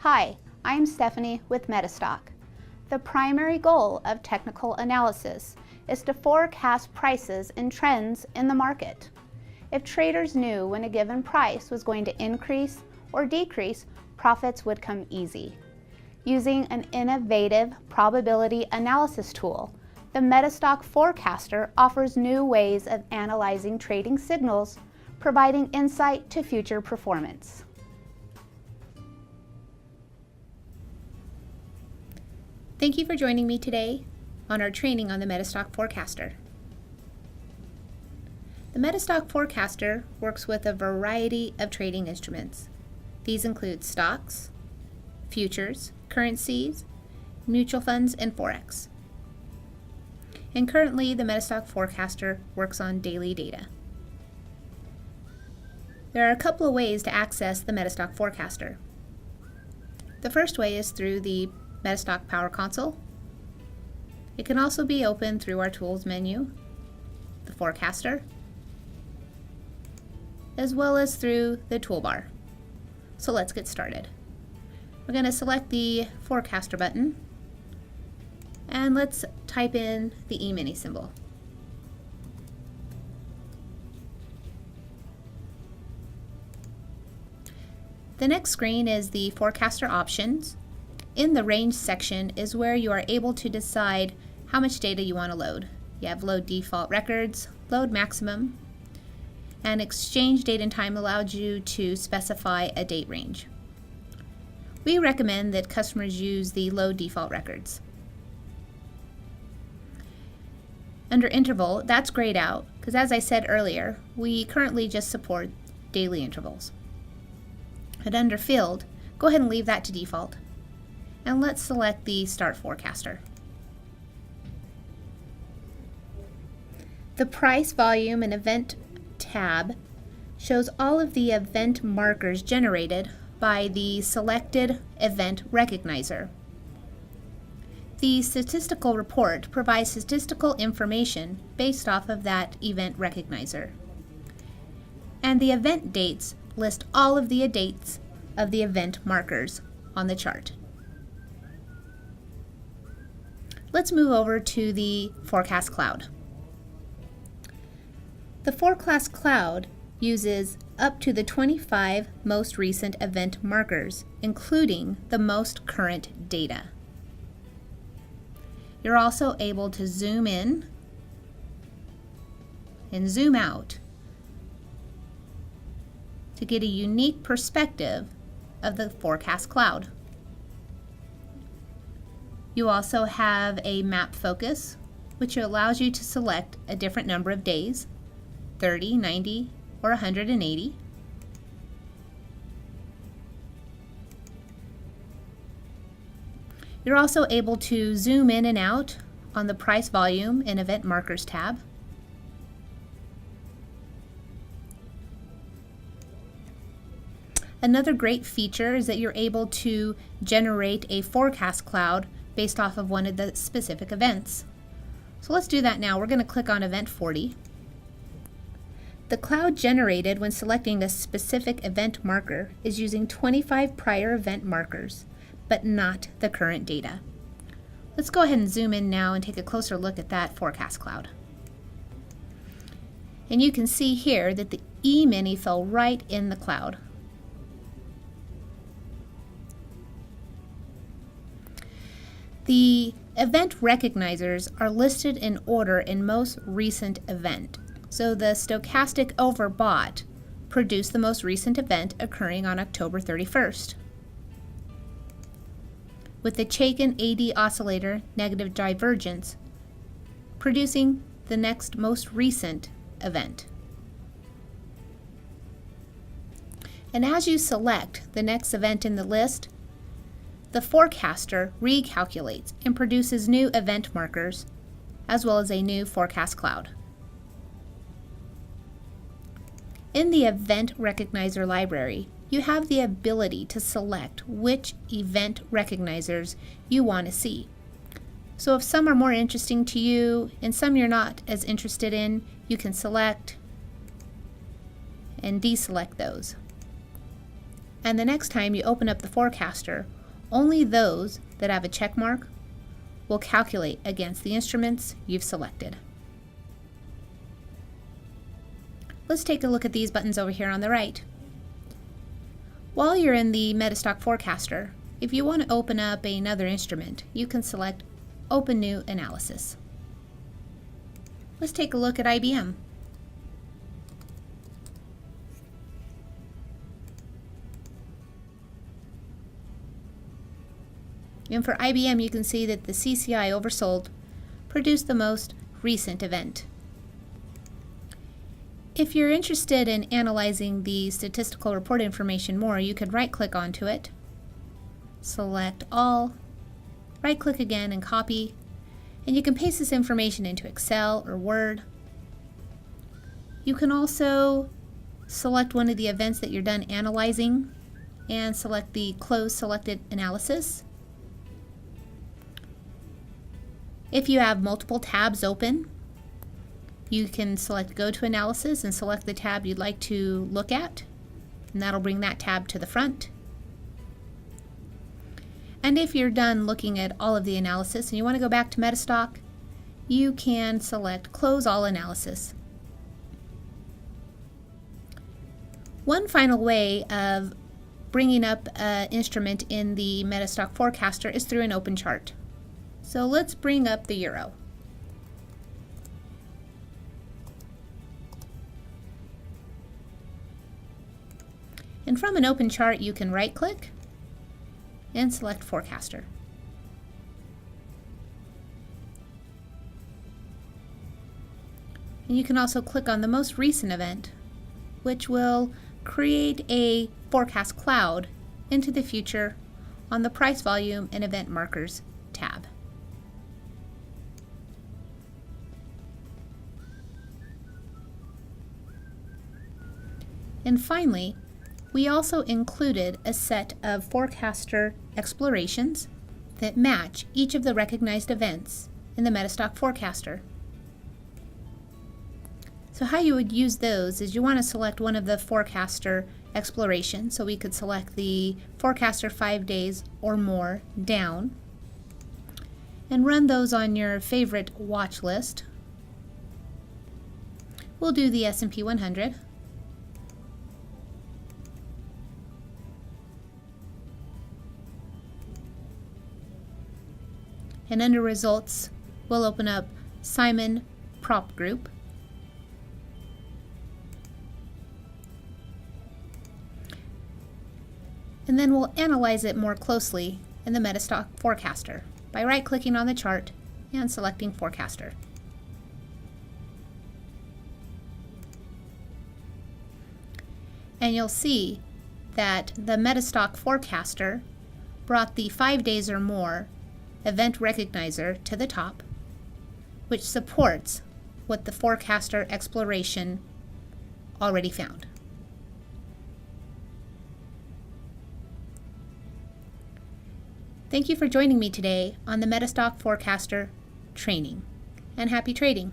Hi, I'm Stephanie with MetaStock. The primary goal of technical analysis is to forecast prices and trends in the market. If traders knew when a given price was going to increase or decrease, profits would come easy. Using an innovative probability analysis tool, the MetaStock Forecaster offers new ways of analyzing trading signals, providing insight to future performance. Thank you for joining me today on our training on the MetaStock Forecaster. The MetaStock Forecaster works with a variety of trading instruments. These include stocks, futures, currencies, mutual funds, and Forex. And currently, the MetaStock Forecaster works on daily data. There are a couple of ways to access the MetaStock Forecaster. The first way is through the MetaStock Power Console. It can also be opened through our Tools menu, the Forecaster, as well as through the toolbar. So let's get started. We're going to select the Forecaster button, and let's type in the E-mini symbol. The next screen is the Forecaster options. In the range section is where you are able to decide how much data you want to load. You have load default records, load maximum, and exchange date and time allows you to specify a date range. We recommend that customers use the load default records. Under interval, that's grayed out because, as I said earlier, we currently just support daily intervals. And under field, go ahead and leave that to default. And let's select the Start Forecaster. The Price, Volume, and Event tab shows all of the event markers generated by the selected event recognizer. The statistical report provides statistical information based off of that event recognizer. And the event dates list all of the dates of the event markers on the chart. Let's move over to the Forecast Cloud. The Forecast Cloud uses up to the 25 most recent event markers, including the most current data. You're also able to zoom in and zoom out to get a unique perspective of the Forecast Cloud. You also have a map focus, which allows you to select a different number of days, 30, 90, or 180. You're also able to zoom in and out on the Price, Volume, and Event Markers tab. Another great feature is that you're able to generate a forecast cloud based off of one of the specific events. So let's do that now. We're going to click on Event 40. The cloud generated when selecting a specific event marker is using 25 prior event markers, but not the current data. Let's go ahead and zoom in now and take a closer look at that forecast cloud. And you can see here that the E-mini fell right in the cloud. The event recognizers are listed in order in most recent event. So the stochastic overbought produced the most recent event occurring on October 31st. With the Chaikin AD oscillator negative divergence producing the next most recent event. And as you select the next event in the list, the forecaster recalculates and produces new event markers as well as a new forecast cloud. In the Event Recognizer library, you have the ability to select which event recognizers you want to see. So if some are more interesting to you and some you're not as interested in, you can select and deselect those. And the next time you open up the forecaster Only those that have a check mark will calculate against the instruments you've selected. Let's take a look at these buttons over here on the right. While you're in the MetaStock Forecaster, if you want to open up another instrument, you can select Open New Analysis. Let's take a look at IBM. And for IBM, you can see that the CCI oversold produced the most recent event. If you're interested in analyzing the statistical report information more, you could right-click onto it, select All, right-click again and copy, and you can paste this information into Excel or Word. You can also select one of the events that you're done analyzing and select the Close Selected Analysis. If you have multiple tabs open, you can select Go to Analysis and select the tab you'd like to look at, and that'll bring that tab to the front. And if you're done looking at all of the analysis and you want to go back to MetaStock, you can select Close All Analysis. One final way of bringing up an instrument in the MetaStock Forecaster is through an open chart. So let's bring up the euro. And from an open chart, you can right-click and select Forecaster. And you can also click on the most recent event, which will create a forecast cloud into the future on the Price Volume and Event Markers tab. And finally, we also included a set of forecaster explorations that match each of the recognized events in the MetaStock Forecaster. So how you would use those is you want to select one of the forecaster explorations. So we could select the forecaster 5 days or more down and run those on your favorite watch list. We'll do the S&P 100. And under Results, we'll open up Simon Prop Group. And then we'll analyze it more closely in the MetaStock Forecaster by right-clicking on the chart and selecting Forecaster. And you'll see that the MetaStock Forecaster brought the 5 days or more event recognizer to the top, which supports what the forecaster exploration already found. Thank you for joining me today on the MetaStock Forecaster training, and happy trading!